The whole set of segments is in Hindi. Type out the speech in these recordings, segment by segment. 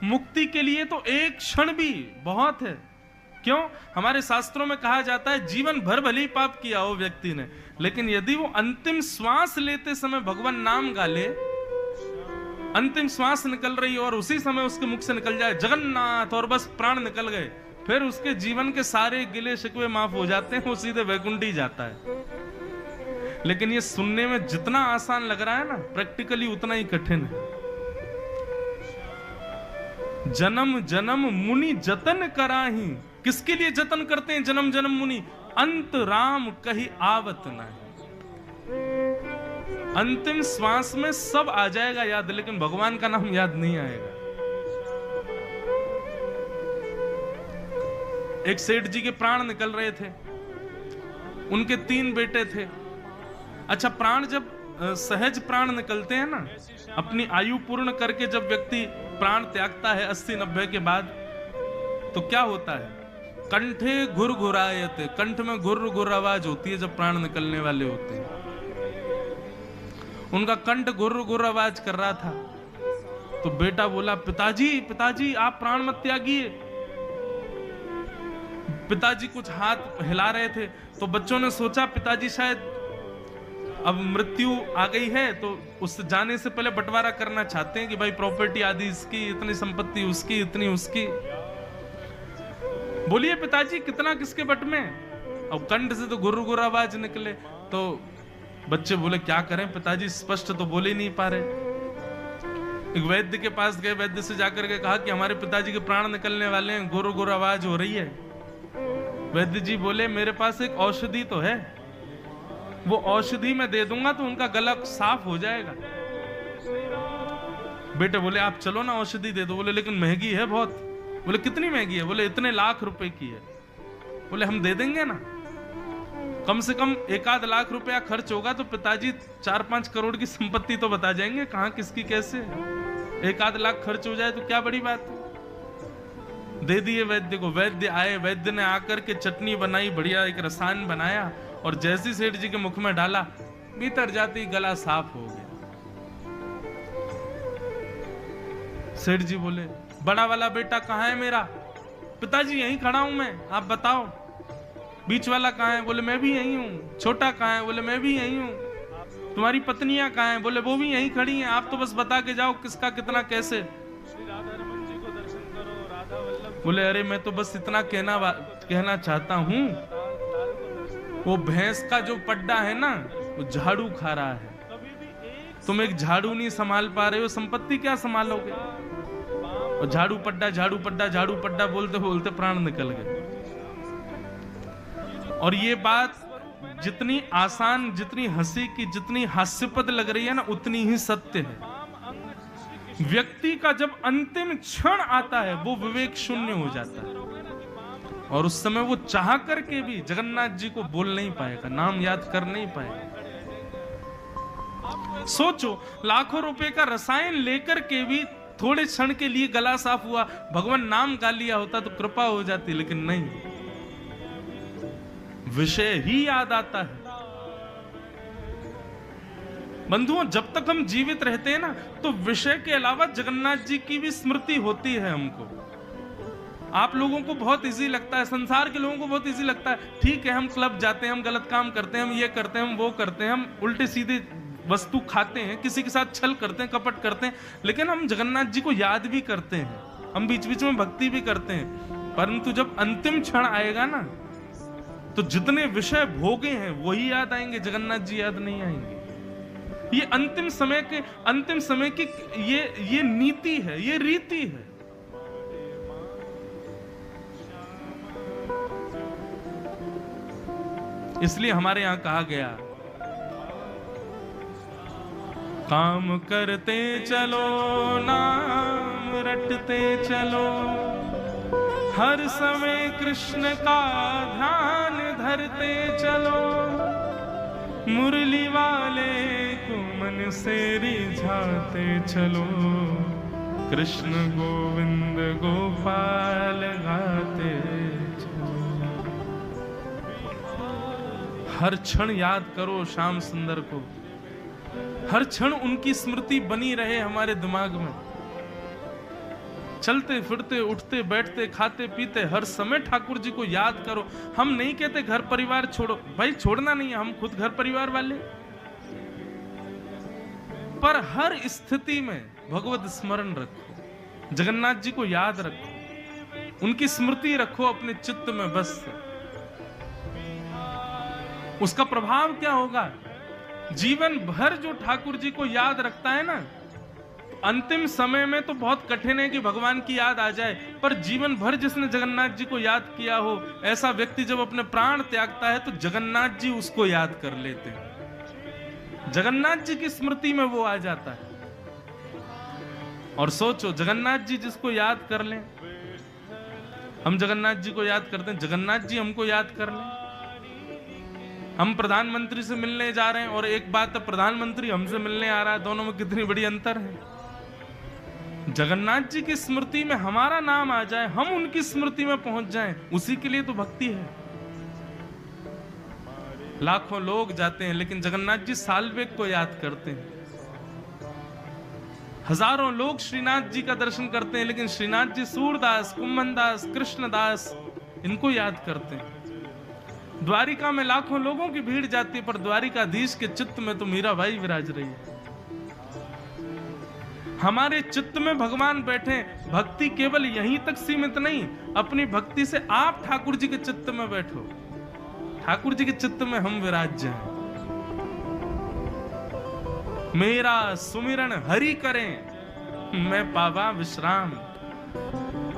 मुक्ति के लिए तो एक क्षण भी बहुत है। क्यों? हमारे शास्त्रों में कहा जाता है जीवन भर भले ही पाप किया हो व्यक्ति ने, लेकिन यदि वो अंतिम श्वास लेते समय भगवान नाम गा ले, अंतिम श्वास निकल रही हो और उसी समय उसके मुख से निकल जाए जगन्नाथ और बस प्राण निकल गए, फिर उसके जीवन के सारे गिले शिकवे माफ हो जाते हैं, वो सीधे वैकुंठ ही जाता है। लेकिन ये सुनने में जितना आसान लग रहा है ना, प्रैक्टिकली उतना ही कठिन है। जन्म जन्म मुनि जतन कराही, किसके लिए जतन करते हैं जन्म जन्म मुनि? अंत राम कहीं आवत नहीं। अंतिम श्वास में सब आ जाएगा याद, लेकिन भगवान का नाम याद नहीं आएगा। एक सेठ जी के प्राण निकल रहे थे, उनके 3 बेटे थे। अच्छा, प्राण जब सहज प्राण निकलते हैं ना, अपनी आयु पूर्ण करके जब व्यक्ति प्राण त्यागता है 80-90 के बाद, तो क्या होता है? कंठे घुर घुरायते, कंठ में घुर घुर आवाज होती है जब प्राण निकलने वाले होते हैं। उनका कंठ घुर घुर आवाज कर रहा था, तो बेटा बोला, पिताजी पिताजी आप प्राण मत त्यागिए। पिताजी कुछ हाथ हिला रहे थे, तो बच्चों ने सोचा पिताजी शायद अब मृत्यु आ गई है, तो उस जाने से पहले बंटवारा करना चाहते हैं कि भाई प्रॉपर्टी आदि इसकी, इतनी संपत्ति उसकी, इतनी उसकी। बोलिए पिताजी कितना किसके बट में? अब कंठ से तो गुर्र गुर्र आवाज निकले, तो बच्चे बोले क्या करें पिताजी, स्पष्ट तो बोल ही नहीं पा रहे। एक वैद्य के पास गए, वैद्य से जाकर के कहा कि हमारे पिताजी के प्राण निकलने वाले हैं, गुर्र गुर्र आवाज हो रही है। वैद्य जी बोले मेरे पास एक औषधि तो है, वो औषधि मैं दे दूंगा तो उनका गला साफ हो जाएगा। बेटे बोले आप चलो ना औषधि दे दो। बोले लेकिन महंगी है बहुत। बोले कितनी महंगी है? बोले इतने लाख रुपए की है। बोले हम दे देंगे ना, कम से कम 1-8 लाख रुपया खर्च होगा तो पिताजी 4-5 करोड़ की संपत्ति तो बता जाएंगे कहां किसकी कैसे। 1-8 लाख खर्च हो जाए तो क्या बड़ी बात है। दे दिए वैद्य को। वैद्य आए, वैद्य ने आकर के चटनी बनाई, बढ़िया एक रसायन बनाया, और जैसी सेठ जी के मुख में डाला, भीतर जाते ही गला साफ हो गया। सेठ जी बोले बड़ा वाला बेटा कहाँ है मेरा? पिताजी यहीं खड़ा हूं मैं, आप बताओ। बीच वाला कहाँ है? बोले मैं भी यहीं हूँ। छोटा कहाँ है? बोले मैं भी यहीं हूँ। तुम्हारी पत्नियां कहाँ हैं? बोले वो भी यहीं खड़ी हैं, आप तो बस बता के जाओ किसका कितना कैसे। बोले अरे मैं तो बस इतना कहना चाहता हूँ, वो भैंस का जो पड्डा है ना, वो झाड़ू खा रहा है। तुम एक झाड़ू नहीं संभाल पा रहे हो, संपत्ति क्या संभालोगे? और झाड़ू पड्डा झाड़ू पड्डा झाड़ू पड्डा बोलते बोलते प्राण निकल गए। और ये बात जितनी आसान, जितनी हंसी की, जितनी हास्यपद लग रही है ना, उतनी ही सत्य है। व्यक्ति का जब अंतिम क्षण आता है वो विवेक शून्य हो जाता है, और उस समय वो चाह करके भी जगन्नाथ जी को बोल नहीं पाएगा, नाम याद कर नहीं पाएगा। सोचो, लाखों रुपए का रसायन लेकर के भी थोड़े क्षण के लिए गला साफ हुआ, भगवान नाम गा लिया होता तो कृपा हो जाती, लेकिन नहीं, विषय ही याद आता है। बंधुओं, जब तक हम जीवित रहते हैं ना, तो विषय के अलावा जगन्नाथ जी की भी स्मृति होती है हमको। आप लोगों को बहुत इजी लगता है, संसार के लोगों को बहुत इजी लगता है, ठीक है हम क्लब जाते हैं, हम गलत काम करते हैं, हम ये करते हैं, हम वो करते हैं, हम उल्टे सीधे वस्तु खाते हैं, किसी के साथ छल करते हैं, कपट करते हैं, लेकिन हम जगन्नाथ जी को याद भी करते हैं, हम बीच बीच में भक्ति भी करते हैं। परंतु जब अंतिम क्षण आएगा ना, तो जितने विषय भोगे हैं वही याद आएंगे, जगन्नाथ जी याद नहीं आएंगे। ये अंतिम समय की ये नीति है, ये रीति है। इसलिए हमारे यहां कहा गया, काम करते चलो नाम रटते चलो, हर समय कृष्ण का ध्यान धरते चलो, मुरली वाले को मन से रिझाते चलो, कृष्ण गोविंद गोपाल गाते चलो। हर क्षण याद करो श्याम सुंदर को, हर क्षण उनकी स्मृति बनी रहे हमारे दिमाग में। चलते फिरते उठते बैठते खाते पीते हर समय ठाकुर जी को याद करो। हम नहीं कहते घर परिवार छोड़ो, भाई छोड़ना नहीं है, हम खुद घर परिवार वाले, पर हर स्थिति में भगवत स्मरण रखो, जगन्नाथ जी को याद रखो, उनकी स्मृति रखो अपने चित्त में बस। उसका प्रभाव क्या होगा? जीवन भर जो ठाकुर जी को याद रखता है ना, अंतिम समय में तो बहुत कठिन है कि भगवान की याद आ जाए, पर जीवन भर जिसने जगन्नाथ जी को याद किया हो, ऐसा व्यक्ति जब अपने प्राण त्यागता है तो जगन्नाथ जी उसको याद कर लेते हैं, जगन्नाथ जी की स्मृति में वो आ जाता है। और सोचो, जगन्नाथ जी जिसको याद कर लें, हम जगन्नाथ जी को याद करते हैं, जगन्नाथ जी हमको याद कर लें। हम प्रधानमंत्री से मिलने जा रहे हैं और एक बात है, प्रधानमंत्री हमसे मिलने आ रहा है, दोनों में कितनी बड़ी अंतर है। जगन्नाथ जी की स्मृति में हमारा नाम आ जाए, हम उनकी स्मृति में पहुंच जाएं, उसी के लिए तो भक्ति है। लाखों लोग जाते हैं लेकिन जगन्नाथ जी साल्वेग को याद करते हैं। हजारों लोग श्रीनाथ जी का दर्शन करते हैं लेकिन श्रीनाथ जी सूरदास, कुंभनदास, कृष्णदास इनको याद करते हैं। द्वारिका में लाखों लोगों की भीड़ जाती है पर द्वारिकाधीश के चित्त में तो मीराबाई विराज रही है। हमारे चित्त में भगवान बैठे। भक्ति केवल यहीं तक सीमित नहीं, अपनी भक्ति से आप ठाकुर जी के चित्त में बैठो, ठाकुर जी के चित्त में हम विराज जाएं। मेरा सुमिरन हरि करें मैं पावा विश्राम।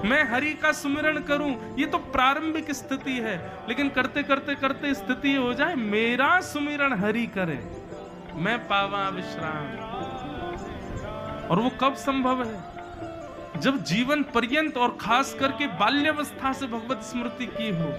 मैं हरि का सुमिरन करूं, ये तो प्रारंभिक स्थिति है, लेकिन करते करते करते स्थिति हो जाए मेरा सुमिरन हरि करे मैं पावा विश्राम। और वो कब संभव है? जब जीवन पर्यंत और खास करके बाल्यावस्था से भगवत स्मृति की हो।